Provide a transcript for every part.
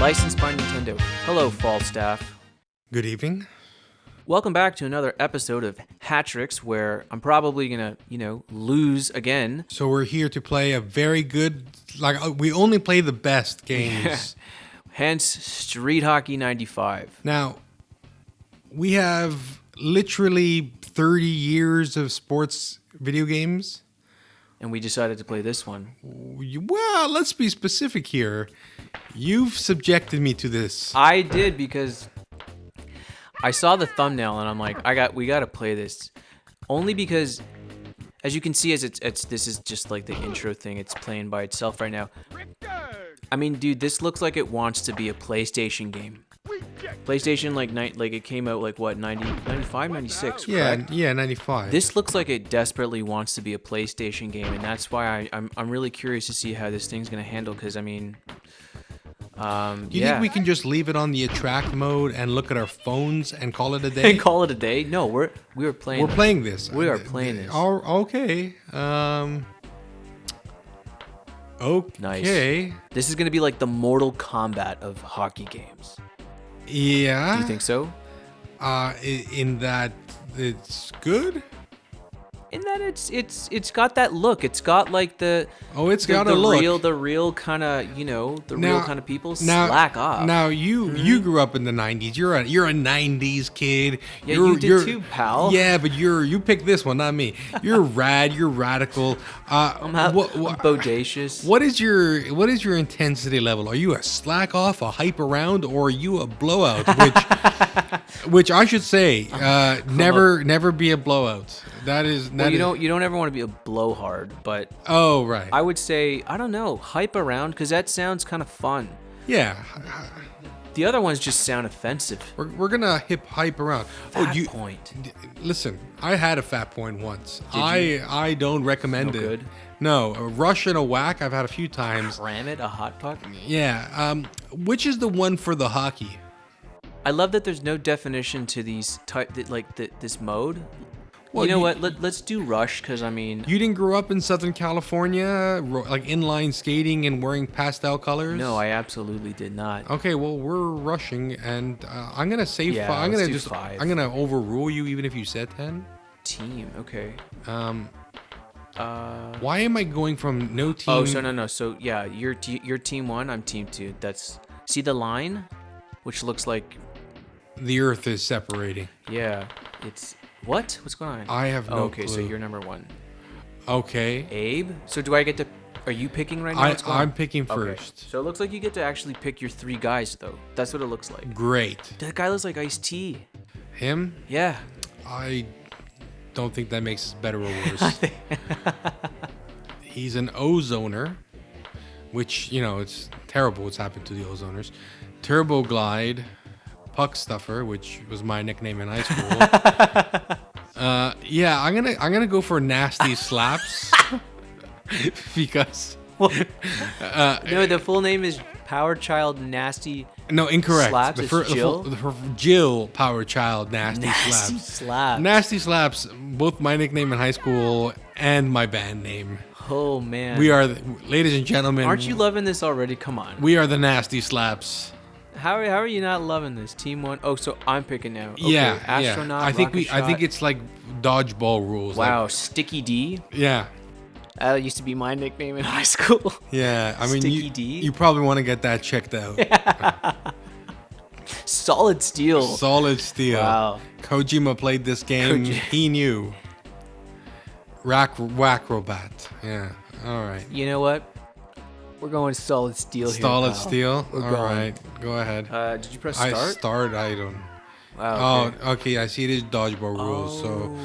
licensed by Nintendo. Hello, Falstaff. Good evening. Welcome back to another episode of Hat-Trix, where I'm probably gonna, lose again. So we're here to play a very good, we only play the best games. Hence, Street Hockey 95. Now, we have literally 30 years of sports video games. And we decided to play this one. Well, let's be specific here. You've subjected me to this. I did because I saw the thumbnail and I'm like, we gotta play this. Only because, as you can see, as this is just like the intro thing. It's playing by itself right now. I mean, dude, this looks like it wants to be a PlayStation game. PlayStation, like it came out like what, 95, 96, correct? Yeah, 95. This looks like it desperately wants to be a PlayStation game, and that's why I'm really curious to see how this thing's gonna handle. Because I mean, Do you think we can just leave it on the attract mode and look at our phones and call it a day? And call it a day? No, we are playing. We're playing this. We are playing this. Okay. Okay. Nice. This is gonna be like the Mortal Kombat of hockey games. Yeah. Do you think so? In that it's good. In that it's got that look. It's got like the real kind of real kind of people. Slack off. Now you grew up in the 90s. You're a 90s kid. Yeah, you did too, pal. Yeah, but you picked this one, not me. You're rad. You're radical. I'm bodacious. What is your intensity level? Are you a slack off, a hype around, or are you a blowout? Which I should say, never be a blowout. You don't ever want to be a blowhard, but oh right. I would say, I don't know, hype around, because that sounds kind of fun. Yeah. The other ones just sound offensive. We're gonna hype around. Fat point. Listen, I had a fat point once. Did you? I don't recommend it. Good? No, a rush and a whack I've had a few times. Ram it, a hot puck? Yeah. Which is the one for the hockey? I love that there's no definition to these this mode. Well, you know what? Let's do Rush, because I mean, you didn't grow up in Southern California, like inline skating and wearing pastel colors. No, I absolutely did not. Okay, well we're rushing, and I'm gonna say yeah, I'm gonna do 5. I'm gonna overrule you, even if you said 10. Team, okay. Why am I going from no team? Oh, so no. So yeah, you're team 1. I'm team 2. See the line, which looks like the Earth is separating. Yeah, it's. What's going on? I have no okay, clue. so you're number 1. Okay. Abe? So do I get to... Are you picking right now? I'm picking first. Okay. So it looks like you get to actually pick your 3 guys, though. That's what it looks like. Great. That guy looks like Ice-T. Him? Yeah. I don't think that makes it better or worse. He's an ozoner, which, it's terrible what's happened to the ozoners. Turbo Glide. Puck Stuffer, which was my nickname in high school. Yeah, I'm gonna go for Nasty Slaps because no, the full name is Power Child Nasty. No, incorrect. Slaps. Jill. Jill Power Child Nasty Slaps. Nasty Slaps. Both my nickname in high school and my band name. Oh man. We are, ladies and gentlemen. Aren't you loving this already? Come on. We are the Nasty Slaps. How are you not loving this? Team 1. Oh, so I'm picking now. Okay, yeah, astronaut. I think it's like dodgeball rules. Wow, Sticky D. Yeah. That used to be my nickname in high school. Yeah, I mean, Sticky D. You probably want to get that checked out. Yeah. Solid Steel. Solid Steel. Wow. Kojima played this game. He knew. Whack-robat. Yeah. All right. You know what? We're going Solid Steel here. Solid Steel? All right. Go ahead. Did you press start? I don't. Wow. Okay. Oh, okay. I see it is dodgeball rules. So,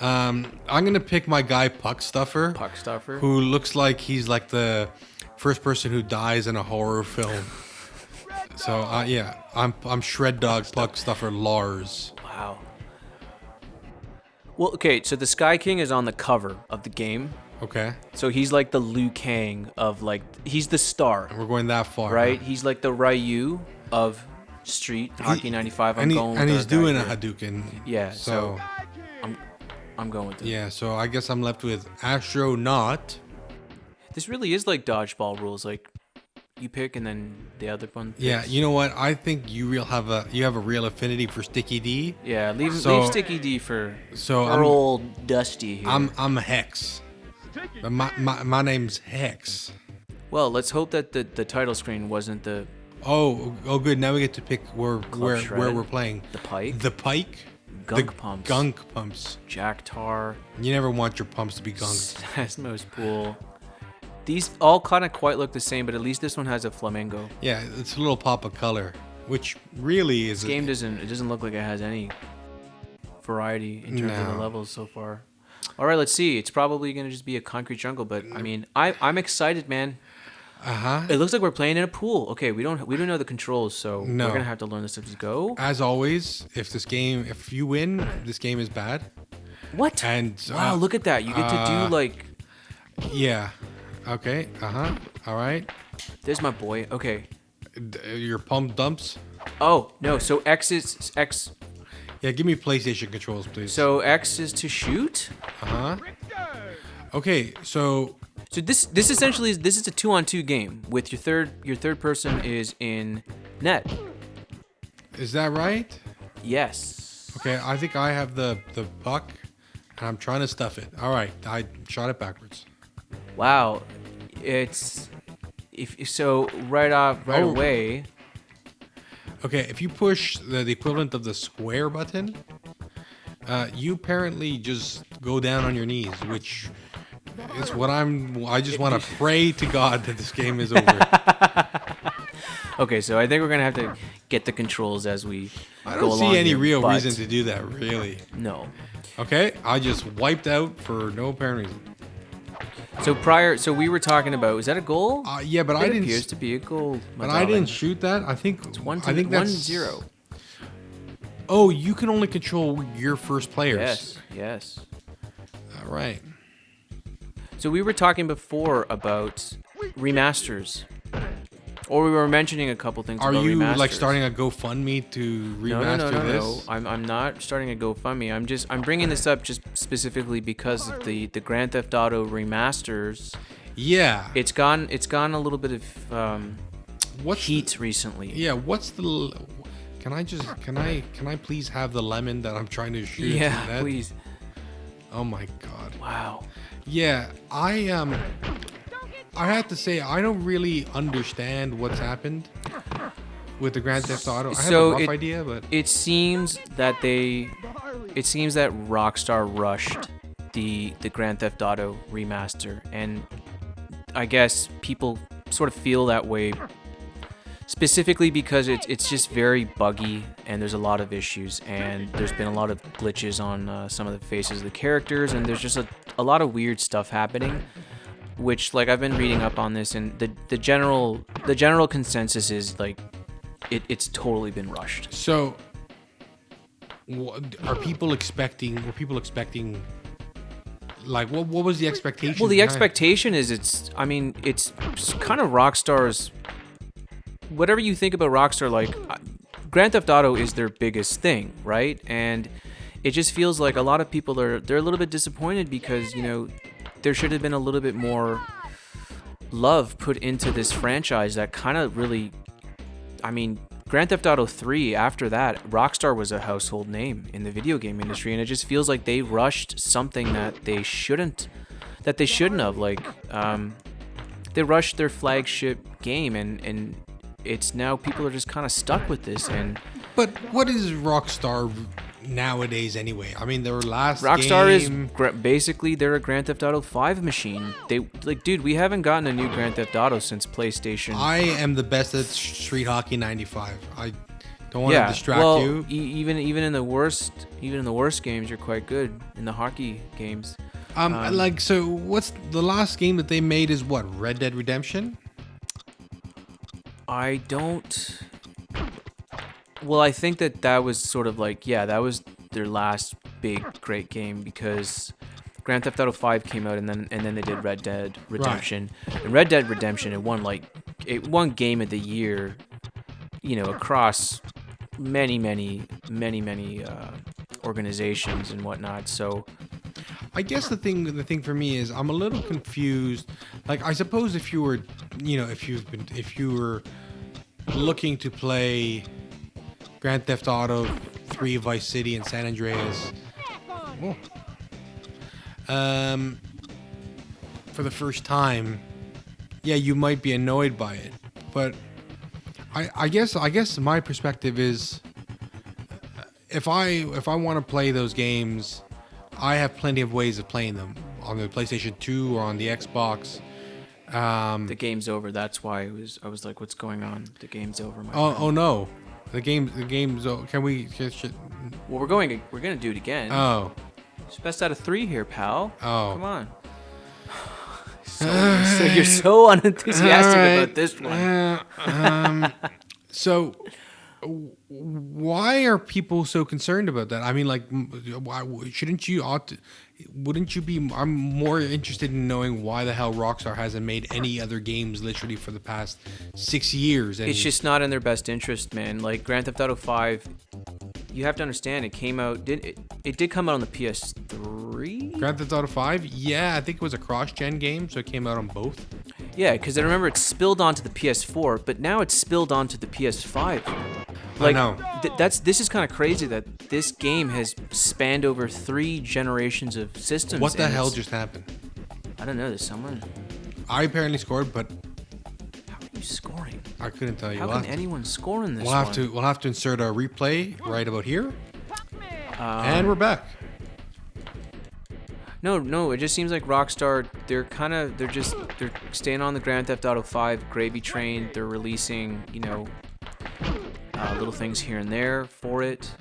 I'm going to pick my guy Puck Stuffer. Puck Stuffer. Who looks like he's like the first person who dies in a horror film. So, yeah. I'm Shred Dog Puck Stuffer Lars. Wow. Well, okay. So the Sky King is on the cover of the game. Okay. So he's like the Liu Kang of he's the star. And we're going that far. Right? Huh? He's like the Ryu of Street Hockey 95. And he's doing a Hadouken. Yeah. So I'm going with it. Yeah. So I guess I'm left with Astronaut. This really is like dodgeball rules. Like you pick, and then the other one. Picks. Yeah, you know what? I think you have a real affinity for Sticky D. Yeah, leave Sticky D for old Dusty here. I'm a Hex. My name's Hex. Well, let's hope that the title screen wasn't the. Oh, good. Now we get to pick where we're playing. The Pike. The Pike. Gunk Pumps. Gunk Pumps. Jack Tar. You never want your pumps to be gunked. Asmo's Pool. These all kind of quite look the same, but at least this one has a flamingo. Yeah, it's a little pop of color, which really is. This game doesn't look like it has any variety in terms of the levels so far. All right, let's see. It's probably gonna just be a concrete jungle, but I mean, I'm excited, man. It looks like we're playing in a pool. Okay, we don't know the controls, so we're gonna have to learn this as we go. As always, if you win, this game is bad. What? And wow, look at that! You get to do like. Yeah. Okay. All right. There's my boy. Okay. Your pump dumps. Oh no! So X is X. Yeah, give me PlayStation controls, please. So X is to shoot. Okay, so this essentially is a 2-on-2 game with your third person is in net. Is that right? Yes. Okay, I think I have the puck, and I'm trying to stuff it. All right, I shot it backwards. Wow, it's right away. Okay, if you push the equivalent of the square button, you apparently just go down on your knees, which is what I just want to pray to God that this game is over. Okay, so I think we're gonna have to get the controls as we I go don't along see any here, real but reason to do that, really. No. Okay, I just wiped out for no apparent reason. So we were talking about, is that a goal? Yeah, but I didn't. It appears to be a goal. But I didn't shoot that. I think it's 1-0. I think that's 1-0. Oh, you can only control your first players. Yes. All right. So we were talking before about remasters, or we were mentioning a couple things. Are about you remasters. like starting a GoFundMe to remaster this? No. I'm not starting a GoFundMe. I'm bringing this up just specifically because of the Grand Theft Auto remasters. Yeah. It's gone a little bit of heat recently. Yeah. Can I please have the lemon that I'm trying to shoot? Yeah, please. Oh my God. Wow. Yeah, I have to say I don't really understand what's happened with the Grand Theft Auto. I have a rough idea, but it seems that Rockstar rushed the Grand Theft Auto remaster, and I guess people sort of feel that way specifically because it's just very buggy and there's a lot of issues, and there's been a lot of glitches on some of the faces of the characters, and there's just a lot of weird stuff happening, which, like, I've been reading up on this, and the general consensus is like it's totally been rushed. So were people expecting like what was the expectation? Well, the expectation is it's kind of Rockstar's. Whatever you think about Rockstar, like, Grand Theft Auto is their biggest thing, right? And it just feels like a lot of people they're a little bit disappointed because, you know, there should have been a little bit more love put into this franchise that kind of really, I mean, Grand Theft Auto 3, after that, Rockstar was a household name in the video game industry, and it just feels like they rushed something that they shouldn't have. Like, they rushed their flagship game, and it's now people are just kind of stuck with this. But what is Rockstar nowadays anyway? I mean, their last Rockstar game... is basically they're a Grand Theft Auto 5 machine. Dude, we haven't gotten a new Grand Theft Auto since PlayStation. I am the best at Street Hockey 95. I don't want to distract you. Even in the worst games, you're quite good in the hockey games. So what's the last game that they made is what? Red Dead Redemption? I think that was sort of like, yeah, that was their last big great game, because Grand Theft Auto 5 came out and then they did Red Dead Redemption. Right. And Red Dead Redemption, it won Game of the Year, you know, across many organizations and whatnot. So I guess the thing for me is I'm a little confused. Like, I suppose if you were, if you were looking to play Grand Theft Auto 3, Vice City, and San Andreas, for the first time, yeah, you might be annoyed by it. But I guess my perspective is, if I want to play those games, I have plenty of ways of playing them on the PlayStation 2 or on the Xbox. The game's over. That's why I was like, what's going on? The game's over. Oh no, the game's. Can we? Well, we're gonna do it again. Oh, It's best out of 3 here, pal. Oh. Come on. So you're so unenthusiastic about this one. So why are people so concerned about that? I mean, like, why shouldn't you wouldn't you be? I'm more interested in knowing why the hell Rockstar hasn't made any other games literally for the past 6 years. It's just not in their best interest, man. Like Grand Theft Auto 5, you have to understand, it came out. It did come out on the PS3. Grand Theft Auto 5, yeah, I think it was a cross-gen game, so it came out on both. Yeah, because I remember it spilled onto the PS4, but now it's spilled onto the PS5. Like, I know. This is kind of crazy that this game has spanned over 3 generations of systems. What the hell just happened? I don't know. There's someone. I apparently scored, but How are you scoring? I couldn't tell you. How can anyone score in this We'll have to insert a replay right about here, and we're back. No, it just seems like Rockstar, they're staying on the Grand Theft Auto 5 gravy train. They're releasing, little things here and there for it.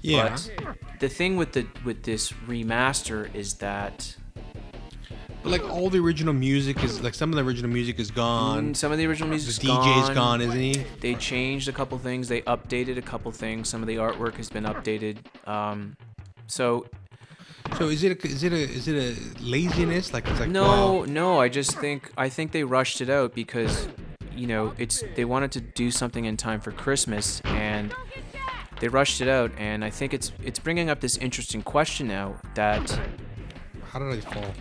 Yeah. But the thing with this remaster is that But like all the original music is like some of the original music is gone. some of the original music's The DJ's gone, isn't he? They changed a couple things. They updated a couple things. Some of the artwork has been updated. So is it a laziness? Like it's like no, wow. no. I think they rushed it out because, they wanted to do something in time for Christmas, and they rushed it out. And I think it's bringing up this interesting question now that, How did I fall?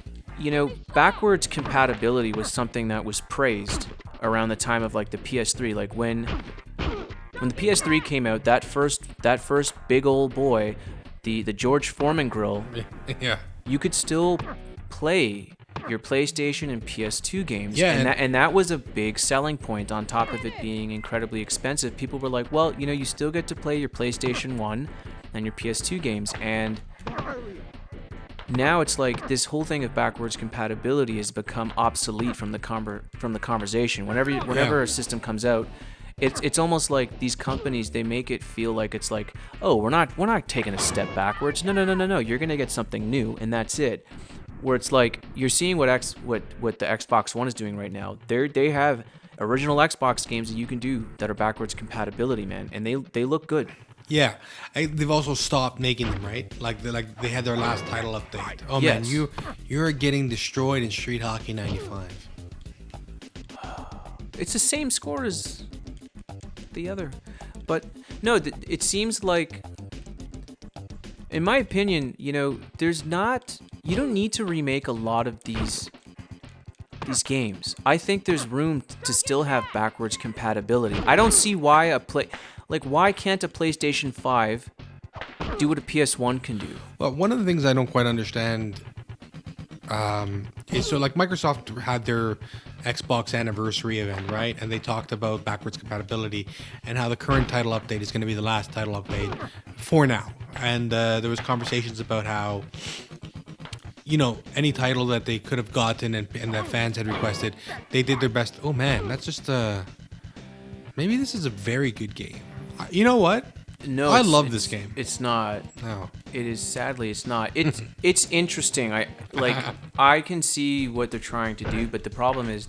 backwards compatibility was something that was praised around the time of like the PS3. Like when the PS3 came out, that first big old boy, the George Foreman grill, Yeah. you could still play your PlayStation and PS2 games. Yeah, and that was a big selling point on top of it being incredibly expensive. People were like, well, you still get to play your PlayStation 1 and your PS2 games. And now it's like this whole thing of backwards compatibility has become obsolete from the conversation. Whenever a system comes out, it's almost like these companies, they make it feel like it's like, oh, we're not taking a step backwards. No. You're gonna get something new, and that's it. Where it's like you're seeing what the Xbox One is doing right now. They have original Xbox games that you can do that are backwards compatibility, man, and they look good. Yeah, they've also stopped making them, right? Like they had their last title update. Oh Yes. man, you're getting destroyed in Street Hockey 95. It's the same score as the other, but no, it seems like, in my opinion, you don't need to remake a lot of these games. I think there's room to still have backwards compatibility. I don't see why why can't a PlayStation 5 do what a PS1 can do? Well, one of the things I don't quite understand is, so like Microsoft had their Xbox anniversary event, right? And they talked about backwards compatibility and how the current title update is going to be the last title update for now. And there was conversations about how, any title that they could have gotten and that fans had requested, they did their best. Oh man, that's just maybe this is a very good game. You know what? No, I love this game. It's not. No. It is, sadly, it's not. It's interesting. I can see what they're trying to do, but the problem is,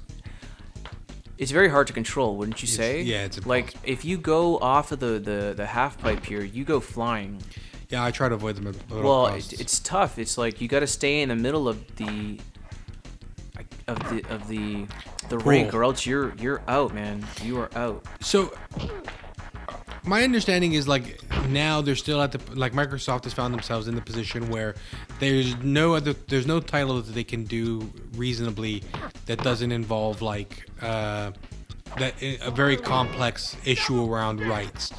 it's very hard to control, wouldn't you say? Yeah, it's impossible. like if you go off of the half pipe here, you go flying. Yeah, I try to avoid them at all Well, costs. it's tough. It's like you got to stay in the middle of the rink, or else you're out, man. You are out. So, my understanding is like now they're still at the, like, Microsoft has found themselves in the position where there's no title that they can do reasonably that doesn't involve like that a very complex issue around rights.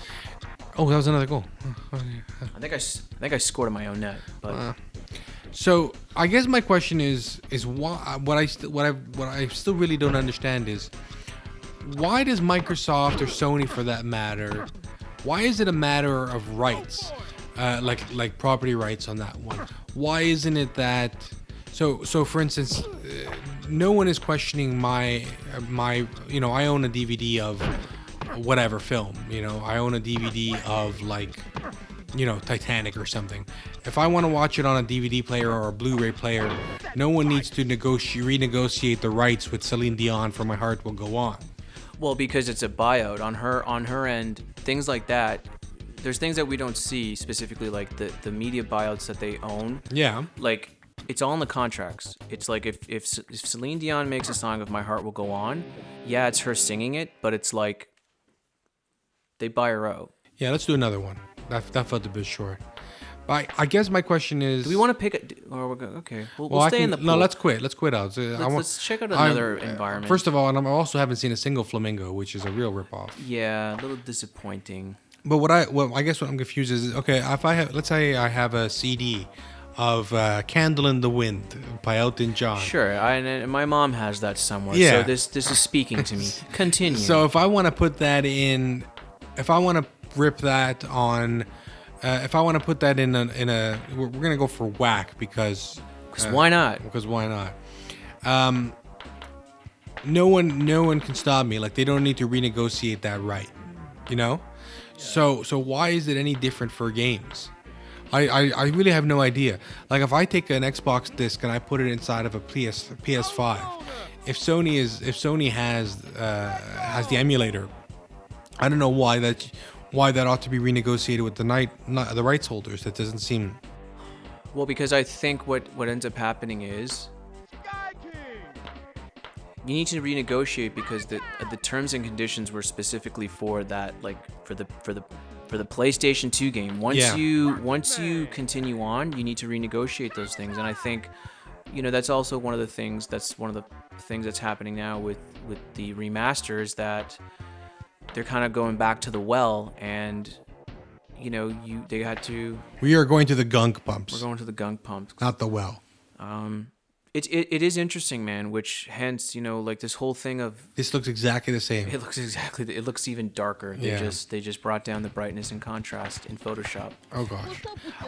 Oh, that was another goal. I think I scored on my own net, but So I guess my question is why what I still really don't understand is why does Microsoft or Sony, for that matter, why is it a matter of rights, like property rights on that one? Why isn't it that? So for instance, no one is questioning my I own a DVD of whatever film. I own a DVD of like Titanic or something. If I want to watch it on a DVD player or a Blu-ray player, no one needs to renegotiate the rights with Celine Dion for My Heart Will Go On. well, because it's a buyout on her end, things like that. There's things that we don't see specifically, like the media buyouts that they own. Yeah. Like it's all in the contracts. It's like if Celine Dion makes a song of My Heart Will Go On, yeah, it's her singing it, but it's like they buy her out. Yeah, let's do another one. That felt a bit short. But I guess my question is... Do we want to pick it? Or okay, we'll stay in the pool. No, let's quit. Let's quit out. Let's check out another environment. First of all, and I also haven't seen a single flamingo, which is a real ripoff. Yeah, a little disappointing. But I guess what I'm confused is, okay, let's say I have a CD of "Candle in the Wind" by Elton John. Sure, and my mom has that somewhere. Yeah. So this is speaking to me. Continue. So if I want to put that in, if I want to rip that on, if I want to put that in a, we're gonna go for whack because why not? Because why not? No one can stop me. Like, they don't need to renegotiate that right, So why is it any different for games? I really have no idea. Like, if I take an Xbox disc and I put it inside of a PS5, if Sony has the emulator, I don't know why that ought to be renegotiated with the rights holders. That doesn't seem... Well, because I think what ends up happening is you need to renegotiate because the terms and conditions were specifically for that, like for the PlayStation 2 game. Once you continue on, you need to renegotiate those things, and I think that's also one of the things that's happening now with the remasters, that they're kind of going back to the well, and they had to. We are going to the gunk pumps. We're going to the gunk pumps, not the well. It is interesting, man. Which hence, like this whole thing of this looks exactly the same. It looks even darker. They just brought down the brightness and contrast in Photoshop. Oh gosh.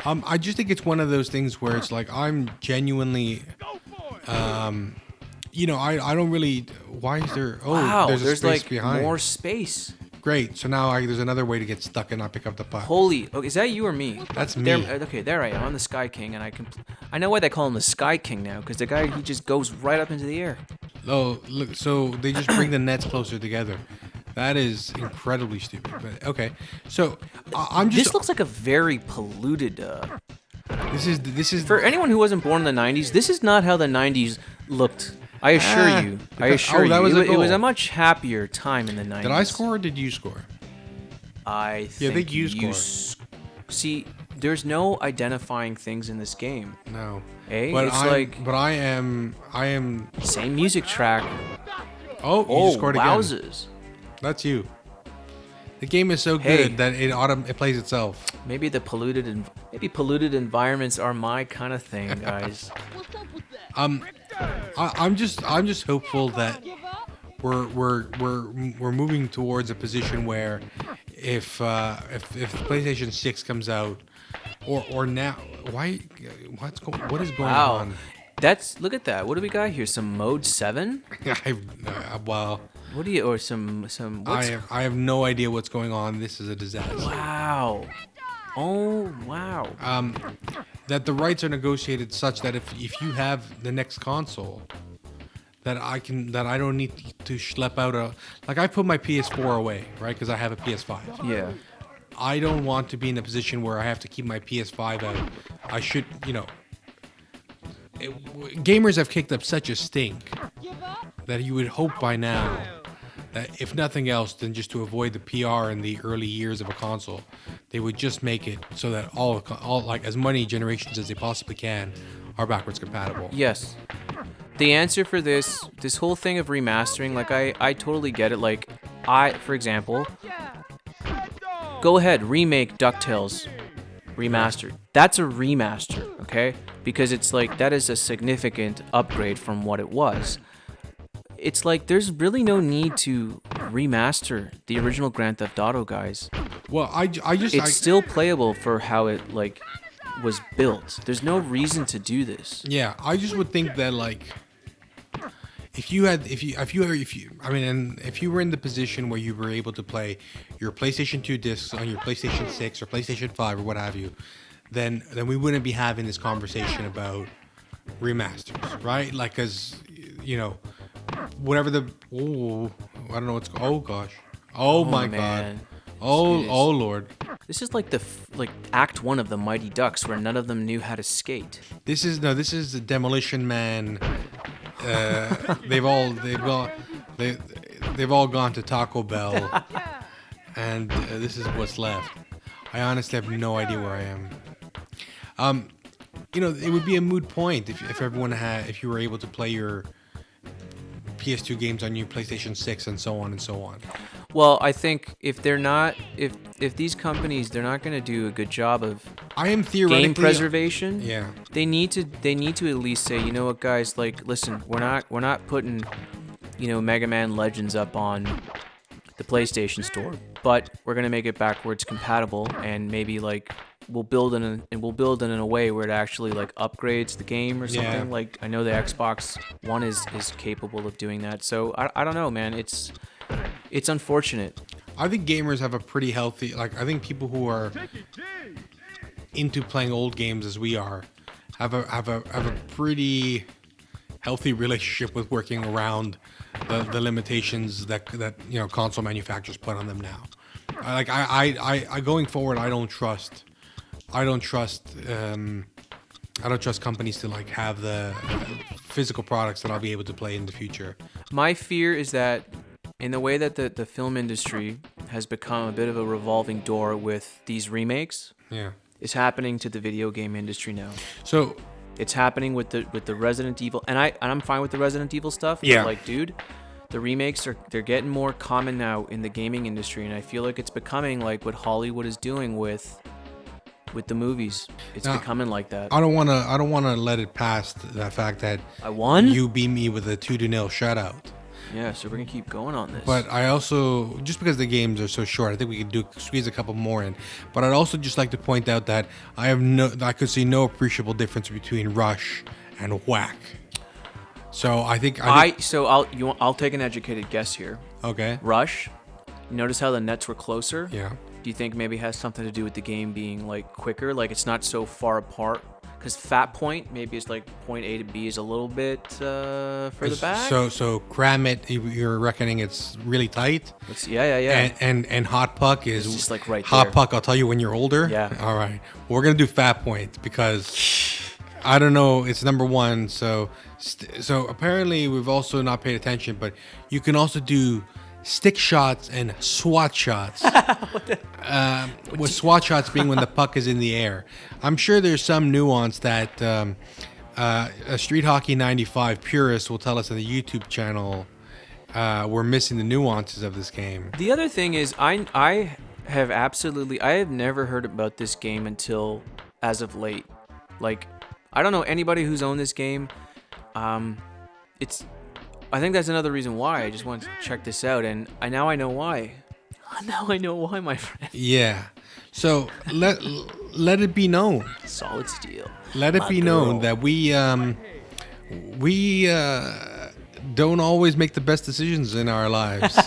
I just think it's one of those things where it's like I'm genuinely, I don't really. Why is there? Oh, wow, there's a space like behind. more space. Great. So now there's another way to get stuck and not pick up the puck. Holy! Okay, is that you or me? That's me. Okay, there I am. I'm the Sky King, and I know why they call him the Sky King now, because the guy, he just goes right up into the air. Oh, look! So they just bring the nets closer together. That is incredibly stupid. But okay. So I'm just. This looks like a very polluted. This is for anyone who wasn't born in the '90s. This is not how the '90s looked. I assure you. It was a much happier time in the 90s. Did I score or did you score? I think you scored. See, there's no identifying things in this game. No. But I am. Same music track. Oh, you scored again. Wowzers. That's you. The game is so good that it plays itself. Maybe polluted environments are my kind of thing, guys. I'm just hopeful that we're moving towards a position where if PlayStation 6 comes out or now what is going on? Look at that. What do we got here? Some mode 7? Well, what do you or some I have no idea what's going on. This is a disaster. Wow. Oh, wow. That the rights are negotiated such that if you have the next console, that I don't need to schlep out I put my PS4 away, right? Because I have a PS5. Yeah. I don't want to be in a position where I have to keep my PS5 out. I should, gamers have kicked up such a stink that you would hope by now that if nothing else, then just to avoid the PR in the early years of a console, they would just make it so that all like as many generations as they possibly can are backwards compatible. Yes. The answer for this whole thing of remastering, like I totally get it. Like for example, go ahead, remake DuckTales remastered. That's a remaster, okay? Because it's like that is a significant upgrade from what it was. It's like there's really no need to remaster the original Grand Theft Auto, guys. Well, It's still playable for how it like was built. There's no reason to do this. Yeah, I just would think that like if you were in the position where you were able to play your PlayStation 2 discs on your PlayStation 6 or PlayStation 5 or what have you, then we wouldn't be having this conversation about remasters, right? Like, cause whatever I don't know what's oh gosh, oh my man. god, oh lord. This is like Act 1 of the Mighty Ducks, where none of them knew how to skate. This is the Demolition Man. They've all gone to Taco Bell, and this is what's left. I honestly have no idea where I am. It would be a moot point if everyone if you were able to play your PS2 games on your PlayStation 6 and so on and so on. Well, I think if these companies, they're not going to do a good job of game preservation. Yeah. They need to at least say, you know what, guys, like, listen, we're not putting, Mega Man Legends up on the PlayStation Store, but we're going to make it backwards compatible, and maybe like we'll build it in a way where it actually like upgrades the game or something. Yeah. Like I know the Xbox One is capable of doing that. So I don't know, man. It's unfortunate. I think gamers have a pretty healthy, I think people who are into playing old games as we are have a pretty healthy relationship with working around the limitations that console manufacturers put on them now. I going forward, I don't trust companies to like have the physical products that I'll be able to play in the future. My fear is that in the way that the film industry has become a bit of a revolving door with these remakes, yeah, it's happening to the video game industry now. So it's happening with the Resident Evil, and I'm fine with the Resident Evil stuff. Yeah. But like, dude, the remakes they're getting more common now in the gaming industry, and I feel like it's becoming like what Hollywood is doing with the movies. It's becoming like that. I don't want to let it past the fact that I won. You beat me with a 2-0 shutout. Yeah, so we're gonna keep going on this. But I also, just because the games are so short, I think we could squeeze a couple more in. But I'd also just like to point out that I could see no appreciable difference between Rush and Whack. So I'll take an educated guess here. Okay. Rush. You notice how the nets were closer? Yeah. Do you think maybe it has something to do with the game being like quicker? Like it's not so far apart? Because Fat Point, maybe it's like point A to B is a little bit further back. So cram it. You're reckoning it's really tight. Yeah. And Hot Puck is it's just like right Hot there. Puck. I'll tell you when you're older. Yeah. All right. Well, we're gonna do Fat Point because I don't know. It's number one. So apparently we've also not paid attention, but you can also do stick shots and SWAT shots. With SWAT shots being when the puck is in the air. I'm sure there's some nuance that a Street Hockey 95 purist will tell us on the YouTube channel. We're missing the nuances of this game. The other thing is I have never heard about this game until as of late. Like, I don't know anybody who's owned this game. I think that's another reason why I just wanted to check this out, and now I know why. Now I know why, my friend. Yeah. So let it be known. Solid Steel. Let it be known that we don't always make the best decisions in our lives.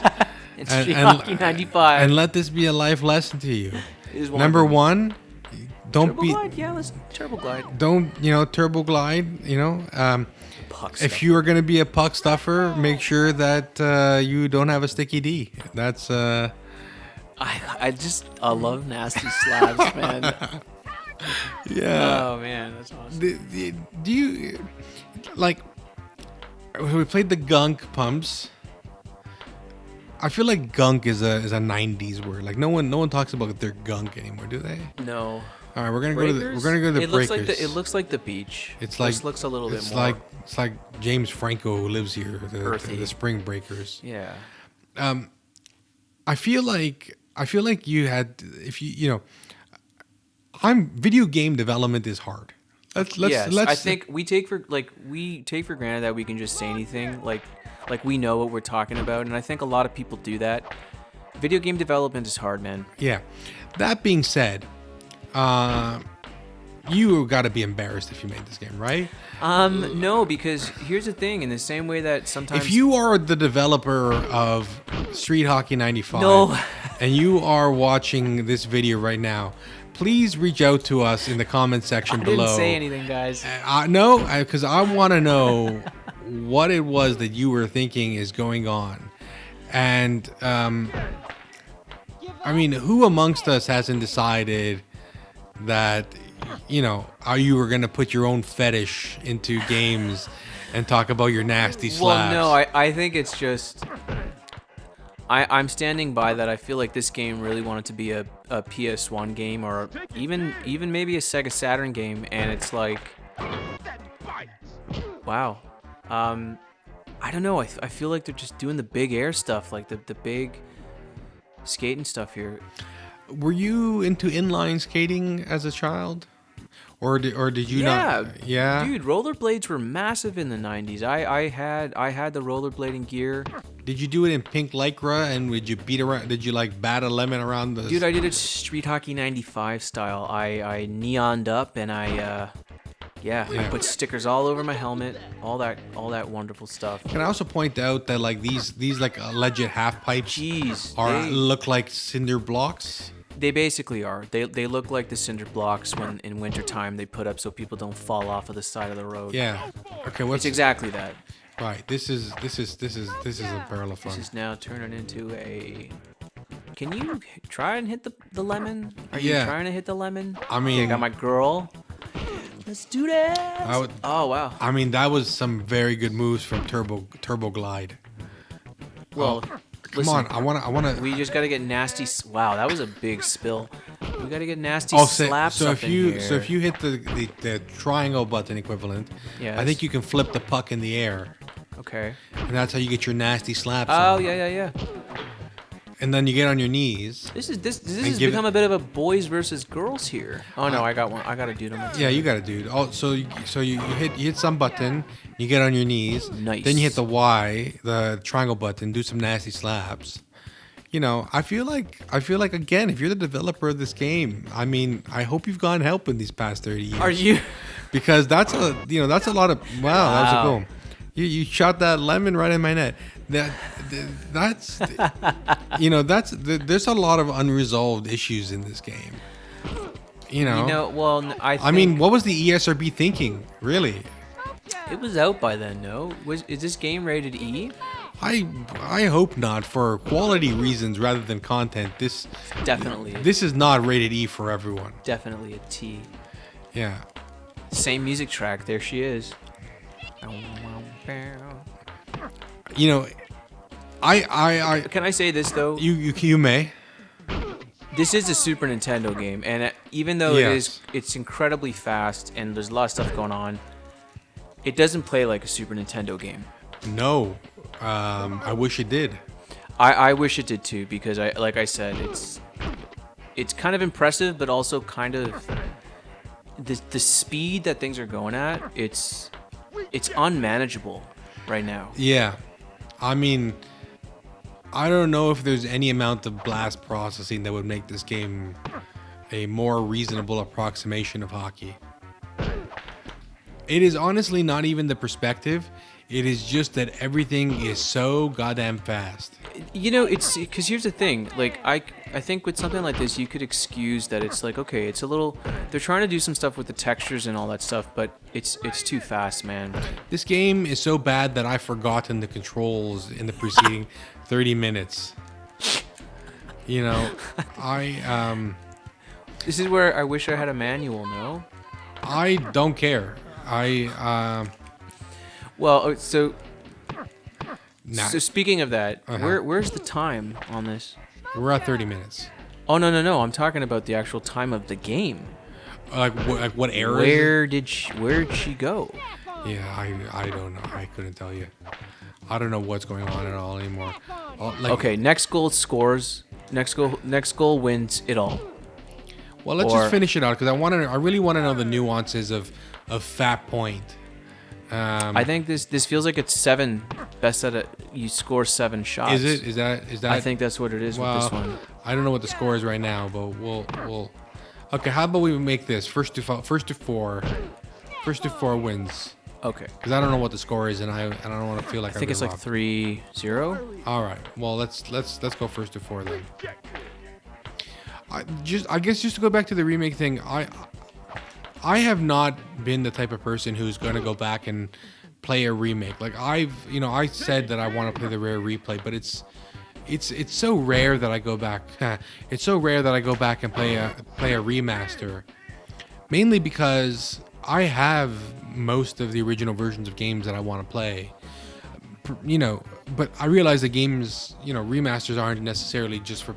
It's Street Hockey 95. And let this be a life lesson to you. Number one, don't Turbo Glide? Yeah, let's Turbo Glide. Don't Turbo Glide. If you are going to be a puck stuffer, make sure that you don't have a sticky D. That's I love nasty slabs, man. Yeah. Oh man, that's awesome. Do you like? We played the gunk pumps. I feel like gunk is a 90s word. Like no one talks about their gunk anymore, do they? No. All right, we're gonna Breakers? go to the It breakers. looks like the beach. It's like This looks a little bit more it's like James Franco who lives here. earthy. The spring breakers. Yeah. I feel like you had video game development is hard. Yes, Let's I think we take for granted that we can just say anything, like we know what we're talking about, and I think a lot of people do that. Video game development is hard, man. Yeah. That being said, you got to be embarrassed if you made this game, right? No, because here's the thing. In the same way that sometimes, If you are the developer of Street Hockey 95 No. and you are watching this video right now, please reach out to us in the comment section I below. didn't say anything, guys. No, because I want to know what it was that you were thinking is going on. And, I mean, who amongst us hasn't decided that, you were going to put your own fetish into games and talk about your nasty slaps? Well, no, I think it's just I'm standing by that. I feel like this game really wanted to be a PS1 game or even maybe a Sega Saturn game, and it's like, wow. I don't know. I feel like they're just doing the big air stuff, like the big skating stuff here. Were you into inline skating as a child? Or did you not? Yeah. Dude, rollerblades were massive in the 90s. I had the rollerblading gear. Did you do it in pink lycra and would you beat around? Did you like bat a lemon around the? Dude, I did it Street Hockey 95 style. I neoned up and I put stickers all over my helmet. All that wonderful stuff. Can I also point out that like these like alleged half pipes look like cinder blocks? They basically are. They look like the cinder blocks when in wintertime they put up so people don't fall off of the side of the road. Yeah. Okay. It's exactly that. Right. This is a barrel of fun. This is now turning into a. Can you try and hit the lemon? Are you trying to hit the lemon? I mean, okay, I got my girl. Let's do that. Oh wow. I mean, that was some very good moves from Turbo Glide. Well, come on, I wanna. We just gotta get nasty. Wow, that was a big spill. We gotta get nasty slaps so up if in you here. so if you hit the triangle button equivalent, Yes. I think you can flip the puck in the air, Okay. and that's how you get your nasty slaps. Oh on. yeah. And then you get on your knees. This has become a bit of a boys versus girls here. Oh no, I got one. I got a dude on my team. Yeah, you got to do it. Oh, so you hit some button, you get on your knees. Nice. Then you hit the Y, the triangle button, do some nasty slaps. I feel like again, if you're the developer of this game, I mean, I hope you've gotten help in these past 30 years. Are you? Because that's a lot of that was a goal. You shot that lemon right in my net. That's there's a lot of unresolved issues in this game. Well, I mean, what was the ESRB thinking, really? It was out by then, no? Is this game rated E? I hope not, for quality reasons rather than content. This is not rated E for everyone. Definitely a T. Yeah. Same music track. There she is. I Can I say this though? you may. This is a Super Nintendo game, and even though it's incredibly fast and there's a lot of stuff going on, it doesn't play like a Super Nintendo game. No, I wish it did. I wish it did too, because like I said, it's kind of impressive, but also kind of the speed that things are going at. It's unmanageable right now. Yeah, I mean, I don't know if there's any amount of blast processing that would make this game a more reasonable approximation of hockey. It is honestly not even the perspective. It is just that everything is so goddamn fast. It's because here's the thing. Like, I think with something like this, you could excuse that it's like, okay, it's a little. They're trying to do some stuff with the textures and all that stuff, but it's too fast, man. This game is so bad that I've forgotten the controls in the preceding 30 minutes. This is where I wish I had a manual. No. I don't care. So speaking of that, Uh-huh. where's the time on this? We're at 30 minutes. Oh no! I'm talking about the actual time of the game. Like what era? Is it? Where did she go? Yeah, I don't know. I couldn't tell you. I don't know what's going on at all anymore. Okay, next goal scores. Next goal wins it all. Well, let's just finish it out because I really want to know the nuances of Fat Point. I think this feels like it's 7. Best at it. You score 7 shots. Is it? Is that? I think that's what it is with this one. I don't know what the score is right now, but we'll. Okay, how about we make this first to 4 wins. Okay. Because I don't know what the score is, and I don't want to feel like I think it's like 3-0. All right. Well, let's go first to 4 then. I guess just to go back to the remake thing, I have not been the type of person who's going to go back and play a remake. Like I said that I want to play the rare replay, but it's so rare that I go back. It's so rare that I go back and play a remaster, mainly because I have most of the original versions of games that I want to play. But I realize that games, remasters aren't necessarily just for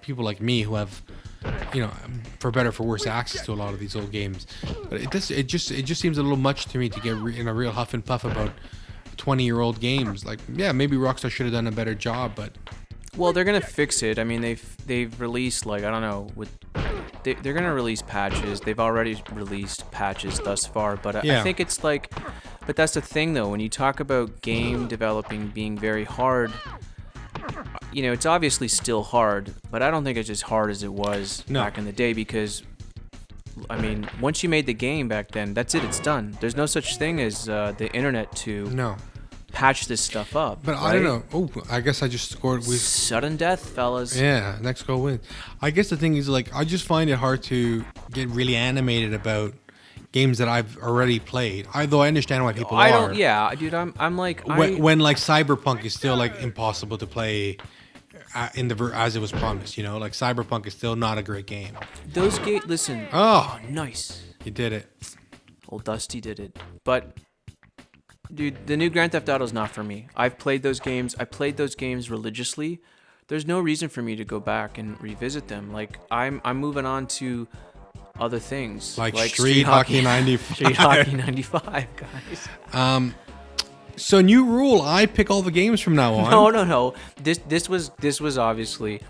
people like me who have, for better or for worse, access to a lot of these old games. But it just seems a little much to me to get in a real huff and puff about 20-year-old games. Like, yeah, maybe Rockstar should have done a better job, but well, they're gonna fix it. I mean, they've released, like, I don't know, they're gonna release patches. They've already released patches thus far, but I think it's like, but that's the thing though. When you talk about game developing being very hard, it's obviously still hard, but I don't think it's as hard as it was back in the day because, I mean, once you made the game back then, that's it. It's done. There's no such thing as the internet to patch this stuff up. But right? I don't know. Oh, I guess I just scored. Sudden death, fellas. Yeah, next goal wins. I guess the thing is, like, I just find it hard to get really animated about games that I've already played. Though I understand why people are. Yeah, dude. I'm like when like Cyberpunk is still like impossible to play as it was promised. Like Cyberpunk is still not a great game. Those games. Listen. Oh, nice. You did it. Old Dusty did it. But, dude, the new Grand Theft Auto is not for me. I've played those games. I played those games religiously. There's no reason for me to go back and revisit them. Like I'm moving on to other things like Street Hockey 95. Street Hockey 95, guys. So new rule: I pick all the games from now on. No. This was obviously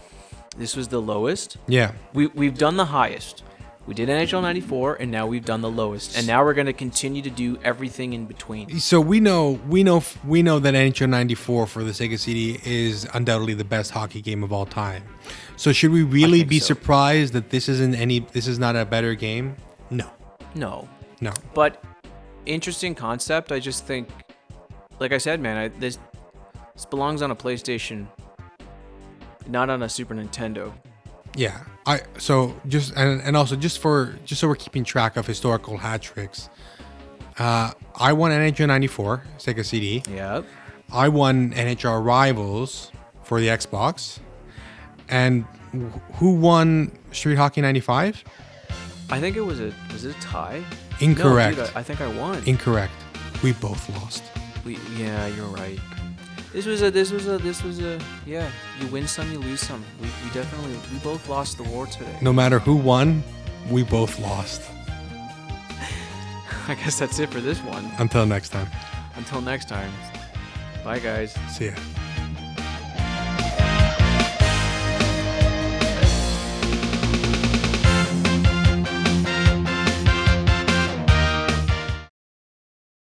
the lowest. Yeah. We've done the highest. We did NHL 94, and now we've done the lowest, and now we're going to continue to do everything in between. So we know that NHL 94 for the Sega CD is undoubtedly the best hockey game of all time. So should we really be surprised that this is not a better game? No. But interesting concept. I just think, like I said, man, this belongs on a PlayStation, not on a Super Nintendo. Yeah. So just so we're keeping track of historical Hat-Trix. I won NHL 94 Sega CD. Yep. I won NHL Rivals for the Xbox. And who won Street Hockey 95? I think was it a tie? Incorrect. No, dude, I think I won. Incorrect. We both lost. Yeah, you're right. This was a yeah, you win some, you lose some. We both lost the war today. No matter who won, we both lost. I guess that's it for this one. Until next time. Bye, guys. See ya.